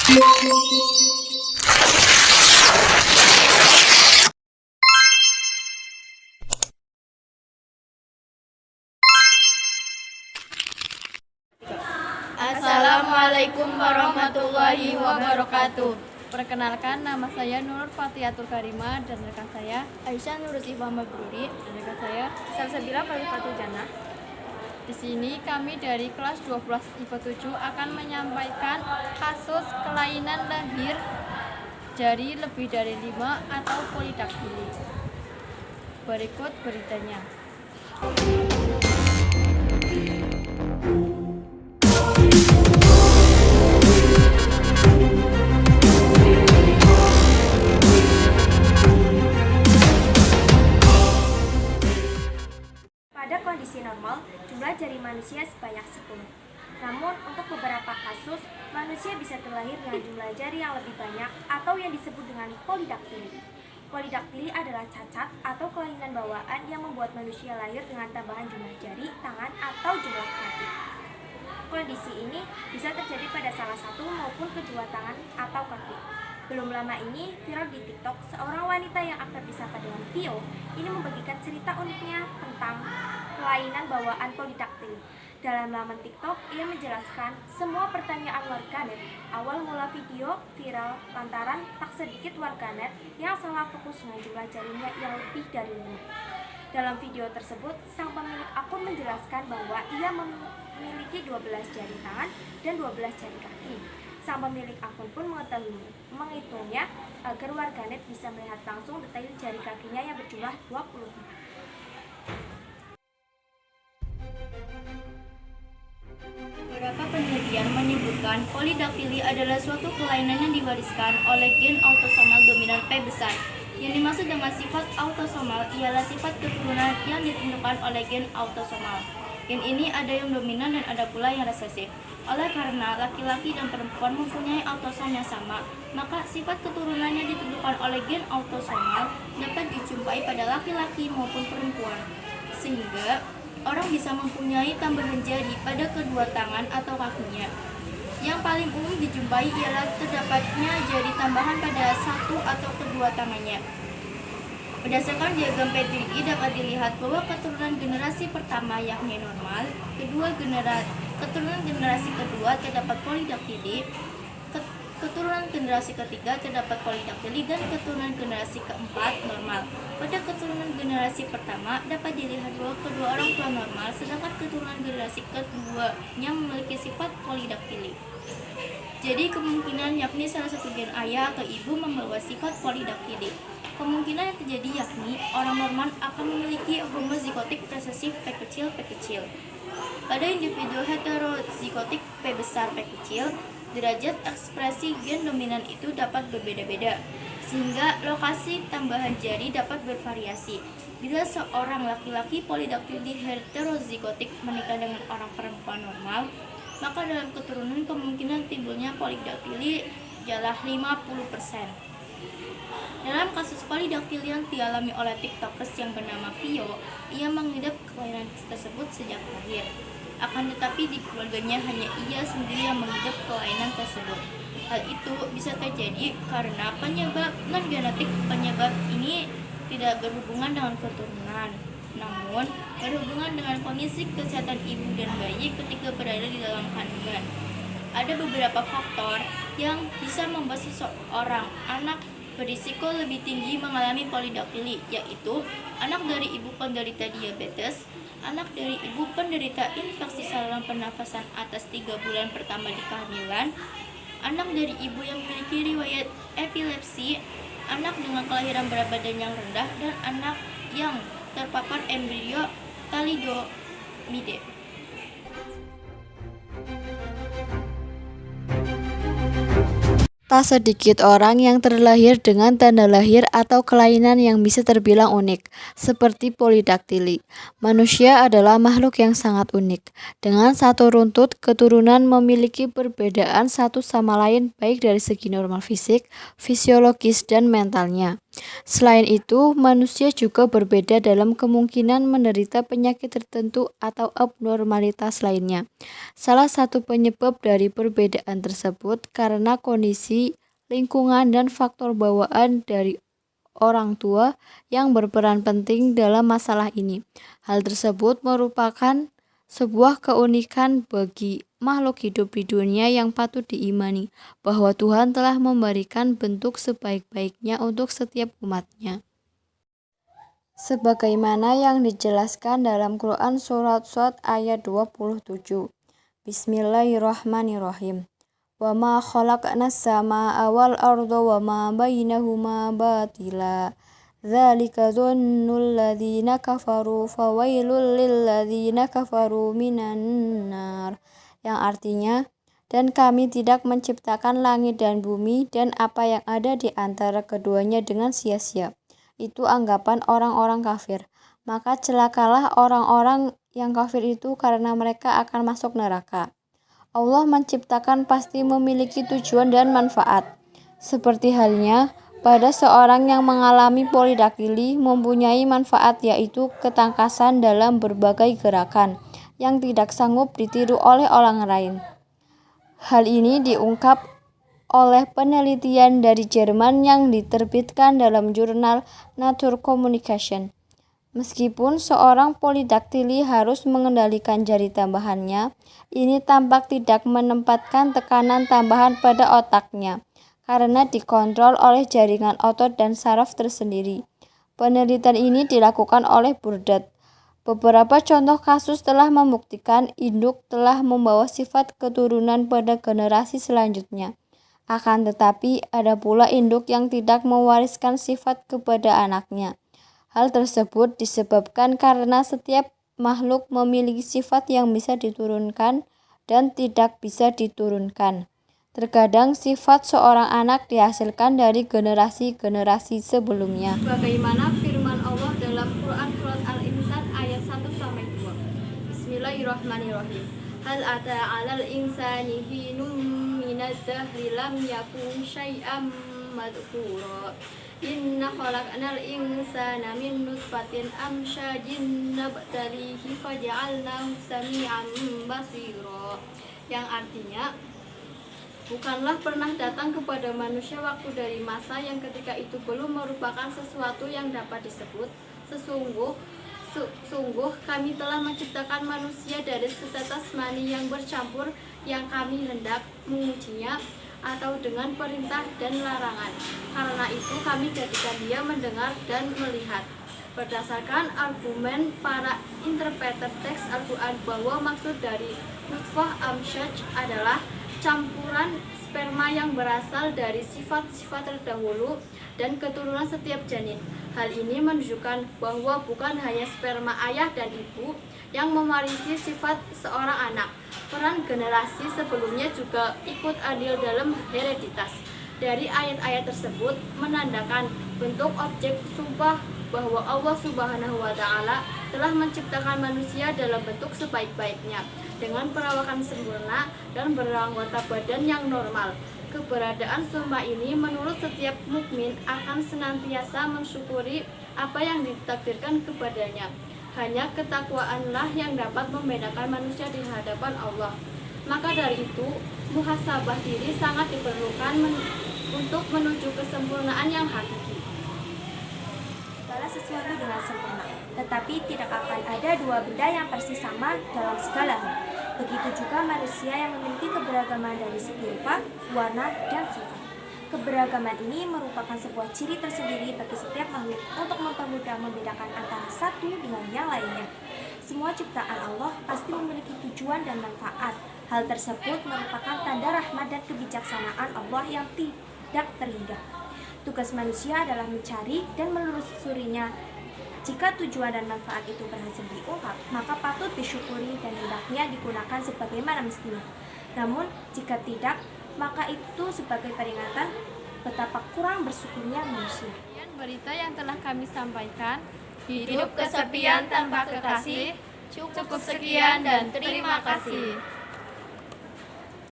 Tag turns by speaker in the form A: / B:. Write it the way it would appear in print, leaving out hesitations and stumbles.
A: Assalamualaikum warahmatullahi wabarakatuh. Perkenalkan, nama saya Nur Fatiatul Karimah dan rekan saya
B: Aisyah Nurul Ibah Mabruri
A: dan rekan saya
B: Salsabila Falifatul Jannah.
A: Di sini kami dari kelas 12 IPA 7 akan menyampaikan kasus kelainan lahir jari lebih dari 5 atau polidaktili. Berikut beritanya.
B: Pada kondisi normal, jumlah jari manusia sebanyak 10. Namun, untuk beberapa kasus, manusia bisa terlahir dengan jumlah jari yang lebih banyak atau yang disebut dengan polidaktili. Polidaktili adalah cacat atau kelainan bawaan yang membuat manusia lahir dengan tambahan jumlah jari, tangan, atau jumlah kaki. Kondisi ini bisa terjadi pada salah satu maupun kedua tangan atau kaki. Belum lama ini, viral di TikTok, seorang wanita yang akrab disapa dengan Vio ini membagikan cerita uniknya tentang kelainan bawaan polidaktili. Dalam laman TikTok, ia menjelaskan semua pertanyaan warganet. Awal mula video viral lantaran tak sedikit warganet yang salah fokus dengan jumlah jarinya yang lebih dari 5. Dalam video tersebut, sang pemilik akun menjelaskan bahwa ia memiliki 12 jari tangan dan 12 jari kaki. Sang pemilik akun pun menghitungnya agar warganet bisa melihat langsung detail jari kakinya yang berjumlah 20.
A: Beberapa penelitian menyebutkan polidaktili adalah suatu kelainan yang diwariskan oleh gen autosomal dominan P besar. Yang dimaksud dengan sifat autosomal ialah sifat keturunan yang ditentukan oleh gen autosomal. Gen ini ada yang dominan dan ada pula yang resesif. Oleh karena laki-laki dan perempuan mempunyai autosom yang sama, maka sifat keturunan yang ditentukan oleh gen autosomal dapat dijumpai pada laki-laki maupun perempuan. Sehingga orang bisa mempunyai tambahan jari pada kedua tangan atau kakinya. Yang paling umum dijumpai ialah terdapatnya jari tambahan pada satu atau kedua tangannya. Berdasarkan diagram P3i dapat dilihat bahwa keturunan generasi pertama yakni normal, keturunan generasi kedua terdapat polidaktili, keturunan generasi ketiga terdapat polidaktili, dan keturunan generasi keempat normal. Pada keturunan generasi pertama dapat dilihat bahwa kedua orang tua normal, sedangkan keturunan generasi keduanya memiliki sifat polidaktili. Jadi kemungkinan yakni salah satu gen ayah atau ibu membawa sifat polidaktili. Kemungkinan yang terjadi yakni orang normal akan memiliki homozigotik resesif P kecil. Pada individu heterozigotik P besar P kecil, derajat ekspresi gen dominan itu dapat berbeda-beda, sehingga lokasi tambahan jari dapat bervariasi. Bila seorang laki-laki polidaktili heterozigotik menikah dengan orang perempuan normal, maka dalam keturunan kemungkinan timbulnya polidaktili ialah 50%. Dalam kasus polidaktili yang dialami oleh tiktokers yang bernama Vio, ia mengidap kelainan tersebut sejak lahir. Akan tetapi di keluarganya hanya ia sendiri yang mengidap kelainan tersebut. Hal itu bisa terjadi karena penyebab non-genetik. Penyebab ini tidak berhubungan dengan keturunan, namun berhubungan dengan kondisi kesehatan ibu dan bayi ketika berada di dalam kandungan. Ada beberapa faktor yang bisa membuat seseorang anak berisiko lebih tinggi mengalami polidaktili, yaitu anak dari ibu penderita diabetes, anak dari ibu penderita infeksi saluran pernafasan atas 3 bulan pertama di kehamilan, anak dari ibu yang memiliki riwayat epilepsi, anak dengan kelahiran berat badan yang rendah, dan anak yang terpapar embrio thalidomide.
C: Tak sedikit orang yang terlahir dengan tanda lahir atau kelainan yang bisa terbilang unik, seperti polidaktili. Manusia adalah makhluk yang sangat unik. Dengan satu runtut keturunan memiliki perbedaan satu sama lain baik dari segi normal fisik, fisiologis, dan mentalnya. Selain itu, manusia juga berbeda dalam kemungkinan menderita penyakit tertentu atau abnormalitas lainnya. Salah satu penyebab dari perbedaan tersebut karena kondisi, lingkungan, dan faktor bawaan dari orang tua yang berperan penting dalam masalah ini. Hal tersebut merupakan sebuah keunikan bagi makhluk hidup di dunia yang patut diimani, bahwa Tuhan telah memberikan bentuk sebaik-baiknya untuk setiap umatnya. Sebagaimana yang dijelaskan dalam Quran Surat Shad ayat 27. Bismillahirrahmanirrahim. Wa ma khalaqnas samaa'a wal arda wa ma bainahuma batila. Dzalika dhannul ladzina kafaru fawailul lil ladzina kafaru minan nar. Yang artinya, dan kami tidak menciptakan langit dan bumi dan apa yang ada di antara keduanya dengan sia-sia. Itu anggapan orang-orang kafir. Maka celakalah orang-orang yang kafir itu karena mereka akan masuk neraka. Allah menciptakan pasti memiliki tujuan dan manfaat. Seperti halnya pada seorang yang mengalami polidaktili mempunyai manfaat, yaitu ketangkasan dalam berbagai gerakan yang tidak sanggup ditiru oleh orang lain. Hal ini diungkap oleh penelitian dari Jerman yang diterbitkan dalam jurnal Nature Communication. Meskipun seorang polidaktili harus mengendalikan jari tambahannya, ini tampak tidak menempatkan tekanan tambahan pada otaknya, karena dikontrol oleh jaringan otot dan saraf tersendiri. Penelitian ini dilakukan oleh Burdett. Beberapa contoh kasus telah membuktikan induk telah membawa sifat keturunan pada generasi selanjutnya. Akan tetapi, ada pula induk yang tidak mewariskan sifat kepada anaknya. Hal tersebut disebabkan karena setiap makhluk memiliki sifat yang bisa diturunkan dan tidak bisa diturunkan. Terkadang sifat seorang anak dihasilkan dari generasi-generasi sebelumnya. Bagaimana firman Allah dalam Quran Surat Al-Insan ayat 1-2. Bismillahirrahmanirrahim. Hal ata 'alal insani hinum minadz dzahri lam yakun syai'am madhkura. Inna khalaqnal insana min nutfatin amsyajin nabtalihi faja'alnahu sami'an basira. Yang artinya, bukanlah pernah datang kepada manusia waktu dari masa yang ketika itu belum merupakan sesuatu yang dapat disebut. Sungguh kami telah menciptakan manusia dari setetes mani yang bercampur yang kami hendak mengujinya atau dengan perintah dan larangan. Karena itu kami jadikan dia mendengar dan melihat. Berdasarkan argumen para interpreter teks Al-Quran bahwa maksud dari nutfah amsyaj adalah campuran sperma yang berasal dari sifat-sifat terdahulu dan keturunan setiap janin. Hal ini menunjukkan bahwa bukan hanya sperma ayah dan ibu yang mewarisi sifat seorang anak. Peran generasi sebelumnya juga ikut andil dalam hereditas. Dari ayat-ayat tersebut menandakan bentuk objek sumpah bahwa Allah Subhanahu wa Ta'ala telah menciptakan manusia dalam bentuk sebaik-baiknya dengan perawakan sempurna dan beranggota badan yang normal. Keberadaan sumpah ini menurut setiap mukmin akan senantiasa mensyukuri apa yang ditakdirkan kepadanya. Hanya ketakwaanlah yang dapat membedakan manusia di hadapan Allah. Maka dari itu, muhasabah diri sangat diperlukan untuk menuju kesempurnaan yang hakiki.
B: Segala sesuatu dengan sempurna, tetapi tidak akan ada dua benda yang persis sama dalam segala hal. Begitu juga manusia yang memiliki keberagaman dari segi rupa, warna, dan sifat. Keberagaman ini merupakan sebuah ciri tersendiri bagi setiap makhluk untuk mempermudah membedakan antara satu dengan yang lainnya. Semua ciptaan Allah pasti memiliki tujuan dan manfaat. Hal tersebut merupakan tanda rahmat dan kebijaksanaan Allah yang tidak terhingga. Tugas manusia adalah mencari dan menelusurinya. Jika tujuan dan manfaat itu berhasil diungkap, maka patut disyukuri dan hendaknya digunakan sebagaimana mestinya. Namun, jika tidak, maka itu sebagai peringatan betapa kurang bersyukurnya manusia.
A: Berita yang telah kami sampaikan, hidup kesepian tanpa kekasih. Cukup sekian dan terima kasih.